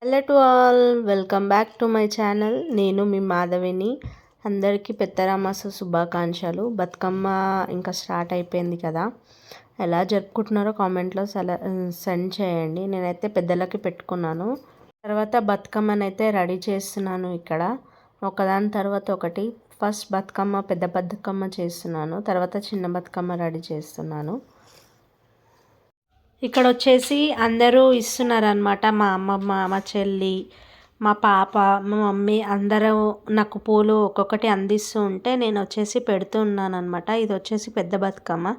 Hello to all, welcome back to my channel. నేను మీ మాధవిని. అందరికీ పెద్దరామాస శుభాకాంక్షలు. బతుకమ్మ ఇంకా స్టార్ట్ అయిపోయింది కదా, ఎలా జరుపుకుంటున్నారో కామెంట్లో సెండ్ చేయండి. నేనైతే పెద్దలకి పెట్టుకున్నాను. తర్వాత బతుకమ్మనైతే రెడీ చేస్తున్నాను. ఇక్కడ ఒకదాని తర్వాత ఒకటి. ఫస్ట్ బతుకమ్మ, పెద్ద బతుకమ్మ చేస్తున్నాను. తర్వాత చిన్న బతుకమ్మ రెడీ చేస్తున్నాను. ఇక్కడ వచ్చేసి అందరూ ఇస్తున్నారనమాట. మా అమ్మమ్మ, మా చెల్లి, మా పాప, మా మమ్మీ అందరూ నాకు పూలు ఒక్కొక్కటి అందిస్తూ ఉంటే నేను వచ్చేసి పెడుతూ ఉన్నాను అనమాట. ఇది వచ్చేసి పెద్ద బతుకమ్మ.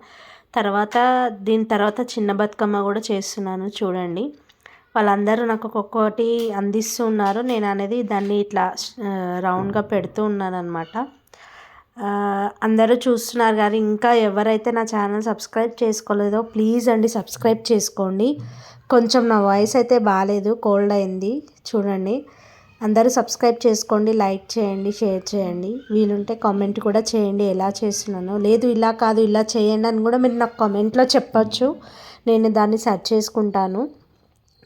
దీని తర్వాత చిన్న బతుకమ్మ కూడా చేస్తున్నాను చూడండి. వాళ్ళందరూ నాకు ఒక్కొక్కటి అందిస్తూ ఉన్నారు. నేను అనేది దాన్ని ఇట్లా రౌండ్గా పెడుతూ ఉన్నాను అనమాట. అందరూ చూస్తున్నారు కానీ ఇంకా ఎవరైతే నా ఛానల్ సబ్స్క్రైబ్ చేసుకోలేదో ప్లీజ్ అండి సబ్స్క్రైబ్ చేసుకోండి. కొంచెం నా వాయిస్ అయితే బాగాలేదు, కోల్డ్ అయింది. చూడండి, అందరూ సబ్స్క్రైబ్ చేసుకోండి, లైక్ చేయండి, షేర్ చేయండి, వీలుంటే కామెంట్ కూడా చేయండి ఎలా చేస్తున్నానో. లేదు ఇలా కాదు ఇలా చేయండి అని కూడా మీరు నాకు కామెంట్లో చెప్పచ్చు, నేను దాన్ని సెర్చ్ చేసుకుంటాను.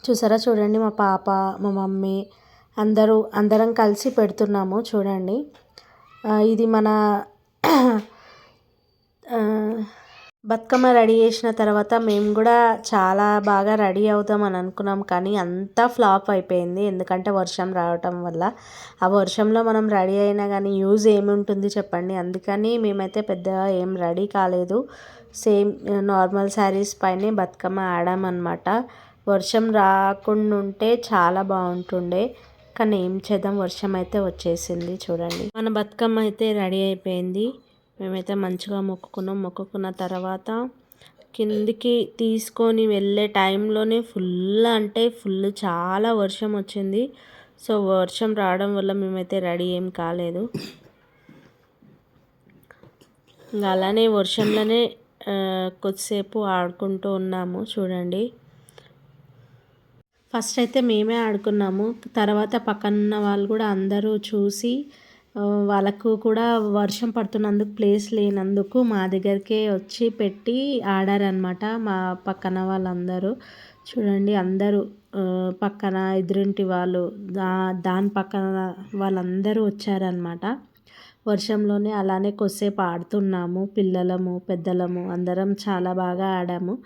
చూసారా, చూడండి మా పాప, మా మమ్మీ అందరం కలిసి పెడుతున్నాము చూడండి. ఇది మన బతుకమ్మ రెడీ చేసిన తర్వాత మేము కూడా చాలా బాగా రెడీ అవుతాం అని అనుకున్నాం, కానీ అంతా ఫ్లాప్ అయిపోయింది. ఎందుకంటే వర్షం రావటం వల్ల ఆ వర్షంలో మనం రెడీ అయినా కానీ యూజ్ ఏముంటుంది చెప్పండి. అందుకని మేమైతే పెద్దగా ఏం రెడీ కాలేదు. సేమ్ నార్మల్ శారీస్ పైనే బతుకమ్మ ఆడామన్నమాట. వర్షం రాకుండా ఉంటే చాలా బాగుంటుండే, కానీ ఏం చేద్దాం, వర్షం అయితే వచ్చేసింది. చూడండి, మన బతుకమ్మ అయితే రెడీ అయిపోయింది. మేమైతే మంచిగా మొక్కుకున్న తర్వాత కిందికి తీసుకొని వెళ్ళే టైంలోనే ఫుల్ చాలా వర్షం వచ్చింది. సో వర్షం రావడం వల్ల మేమైతే రెడీ ఏం కాలేదు. ఇంకా అలానే వర్షంలోనే కొద్దిసేపు ఆడుకుంటూ ఉన్నాము చూడండి. ఫస్ట్ అయితే మేమే ఆడుకున్నాము, తర్వాత పక్కన వాళ్ళు కూడా అందరూ చూసి వాళ్ళకు కూడా వర్షం పడుతున్నందుకు ప్లేస్ లేనందుకు మా దగ్గరికే వచ్చి పెట్టి ఆడారనమాట మా పక్కన వాళ్ళందరూ. చూడండి, అందరూ పక్కన ఎదురింటి వాళ్ళు, దాని పక్కన వాళ్ళందరూ వచ్చారనమాట. వర్షంలోనే అలానే కొద్దిసేపు ఆడుతున్నాము, పిల్లలము పెద్దలము అందరం చాలా బాగా ఆడాము.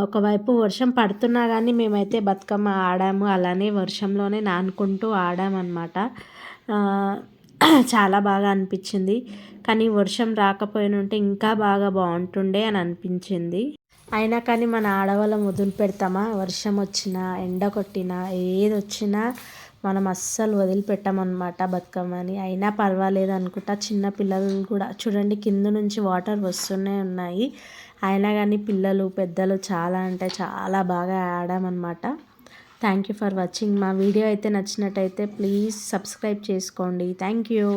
ఒకవైపు వర్షం పడుతున్నా కానీ మేమైతే బతుకమ్మ ఆడాము, అలానే వర్షంలోనే నానుకుంటూ ఆడామన్నమాట. చాలా బాగా అనిపించింది, కానీ వర్షం రాకపోయినుంటే ఇంకా బాగా బాగుంటుండే అని అనిపించింది. అయినా కానీ మన ఆడవాళ్ళం వదిలిపెడతామా? వర్షం వచ్చినా, ఎండ కొట్టినా, ఏది వచ్చినా మనం అస్సలు వదిలిపెట్టామన్నమాట బతుకమ్మని. అయినా పర్వాలేదు అనుకుంటా. చిన్న పిల్లలు కూడా చూడండి, కింద నుంచి వాటర్ వస్తూనే ఉన్నాయి. అయినా కానీ పిల్లలు పెద్దలు చాలా అంటే చాలా బాగా ఆడామన్నమాట. Thank you for watching. మా వీడియో అయితే నచ్చినట్టయితే ప్లీజ్ సబ్స్క్రైబ్ చేసుకోండి. Thank you.